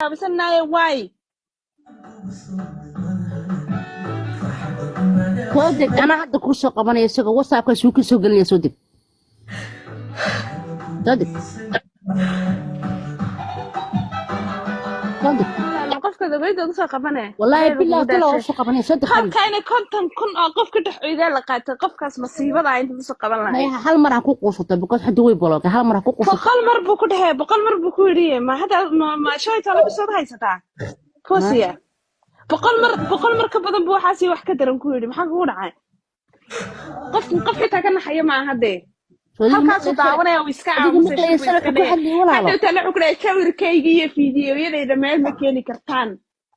بس أنا واي صدق أنا عندي كل شيء قبنا يسوق وصعب كشوك يسوق اللي يصدق صدق صدق لا قف كذا بيد أقصى قبنا والله بالله كله وصل قبنا صدق هل حبيبي كان كن قف كده إذا لقيت قف كاس مصيبة ضايع أنت بس قبنا ما هل مرة كوك وصلت بقول حد هو يبغى هل مرة كوك وصلت بقال مر بكره بقال مر بكوري ما هذا ما شوي طلب الصوت هاي ستا فوسيا بقال مر كبدن بو حاسي wax ka daran ku yiri maxaa kugu dhacay qof xitaa kana xayo ma ahade halkaas uu daawanaya uu iska aamusay hadda tala xukuna sawirkayga iyo fiidiyooyadayda meel ma keeni kartaan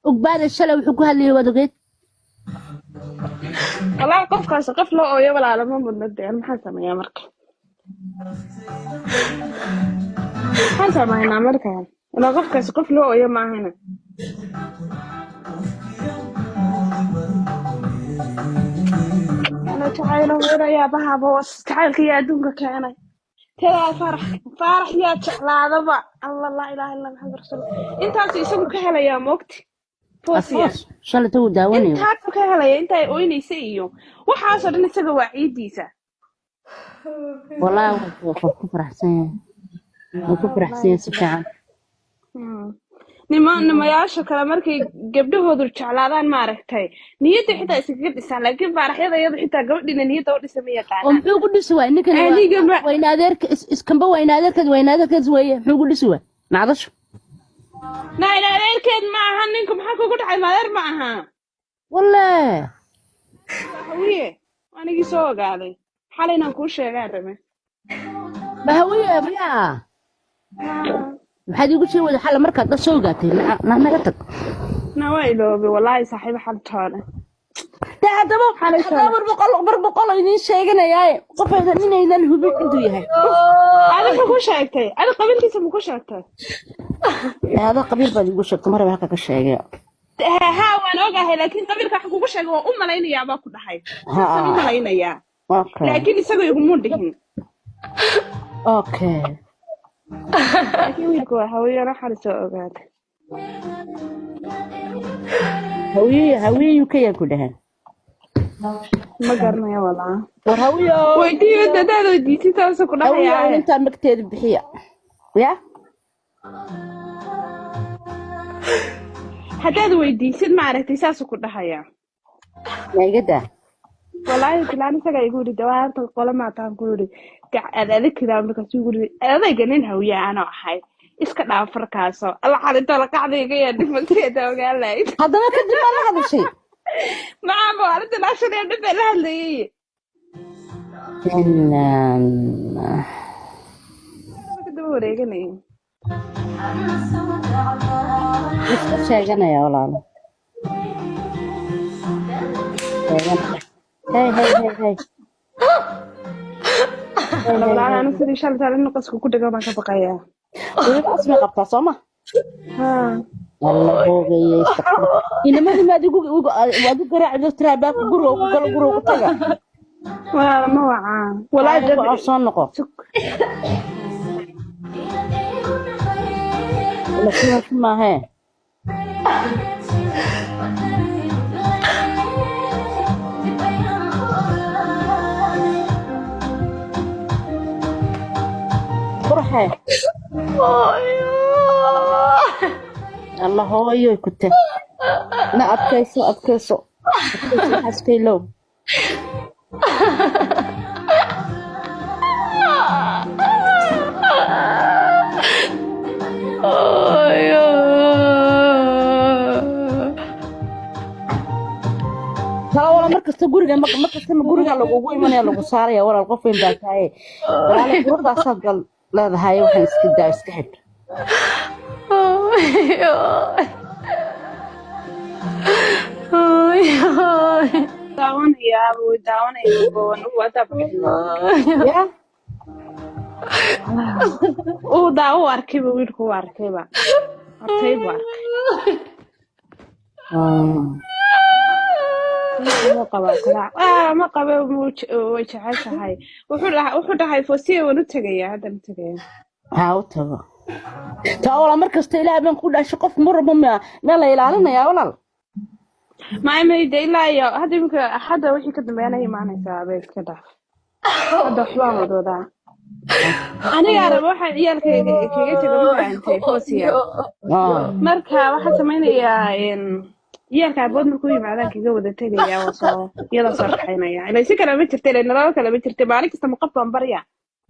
ogbaada shalay wuxuu ku hadlayay wadageed walaa qofkaas qof loo ooyo walaalo ma mudna deen maxaa sameeyaa marka maxaa sameeyaa marka ina qofkaas qof loo ooyo ma ahana أنا تعالى وين يا بها بوس تعال يا دونك كأنا ترى فرح يا تعالى ضبع الله لا إله إلا محمد رسول الله أنت عم تسوي كهلا يا موقت فوسيا شلون تو داوني أنت عارف كهلا أنت وين يسيو وحاصل إن سبب وعيد ديسا والله كفر حسين وكفر حسين سبحان nimayaasha kale markay gabdhahoodu jeclaadaan ma aragtay niyada xitaa iskaga dhisaan laakiin faaraxyada iyadu xitaa gabadhina niyada u dhisa ma yaqaanaa oo muxuu ku dhisi waay ninkan waynadeerka iskamba waynadeerkeed weeye muxuu ku dhisi waay nacdasho naynadeerkeed ma aha ninku maxaa kugu dhacay maadeer ma aha wallahi hawiye anigii soo ogaaday xalay inaan kuu sheegaan rame bahawiye miyaa maxaad igu sii wada xal markaad la soo gaatay naga tag nawayloobay wallaahi saaxiibo xaltoona hadaba boqol idin sheeganayaa qofaydan inaydan hubin intuu yahay adiga ku sheegtay adiga qabiilkiisa ma ku sheegtay hada qabiil baad igu sheegtay marba halka ka sheegay ها waan ogahay laakiin qabiilka waxa kugu sheegay waa u malaynayaa baa ku dhahay u malaynayaa laakiin isaga iguma dhihin okay laakiin wiilku waxa weeyaan xal soo ogaaday hawiye ka yaa ku dhahan ma garanayo walaa war hawiye weydiiyo dadaado diisitaas ku dhahayaa inta magteed bixiya ya hadaad weydiisid ma aragtay saas ku dhahayaa maygada والله كلام سجى يقولي دوارت القلم ما تقولي هذا كلام بس يقولي هذا جنينها ويا أنا حي إسكت عفر كاسو الله حد ترى قاعد يجي ما تريده وقال لي هذا ما كذب ما هذا الشيء ما أبغى أنا تناشر يعني بلا لي إن كده وريجني إيش شيء يا ولد هاي والله أنا سري شال ترى نقص كده كمان كبقية ويبقى اسمه قبطة صمة ها والله هو جاي يستقبل إنما ما تقول وأدو قرع ذو ترابات قرو قطعة ولا ما وعى ولا جد عصان نقو لكن ما هي روحي الله هو كنت لا أبكيسو حسكي لو والله مركز guriga markasta guriga lagu imanaya lagu saaraya walaal qof weyn baa tahay walaal gurada sagal leedahay waxaan iska daa iska xid داون يا أبو داون يا أبو أو داو أركب ويركو أركبه أركب ما قبل وجهها هاي وحده هاي فوسية ونتجيا هذا نتجيا ها وتبا taa wala markasta ilaahay baan ku dhashay qof marba ma la ilaalinayaa walaal ما يمدي إلا يا هذا يمكن حدا وحي كده بيانا هي معنا يسابيت كده هذا حوام وضوضا أنا يا رب واحد يالك كيجي تقول أنت فوسيا مركها واحد سمينا يا إن يالك عبود مركوي بعدين كيجي وده تيجي يا وصل يلا صار حينا يا إذا يصير كلام ترتي لأن لا كلام ترتي بعدك استمقف مبريا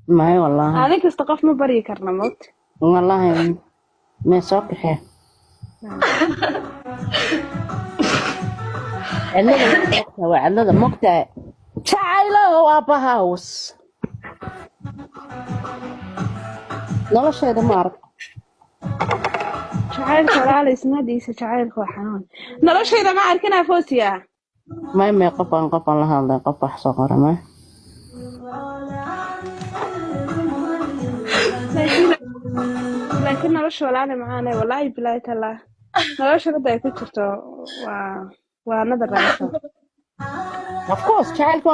ما هي والله عليك استقف مبريا كرنموت والله ما صاحي عندنا مقطع شعيله وابا هاوس nolosheeda ma arag jacaylka walaalaysnadiisa jacaylka waa xanuun noloshayda ma arkinaa foosiya may qofan la hadlay qof wax soo qora ma laakiin nolosha walaale macaanay wallaahi bilaahi tallah nolosha hadda ay ku jirto waa nadar raasho of course jacaylka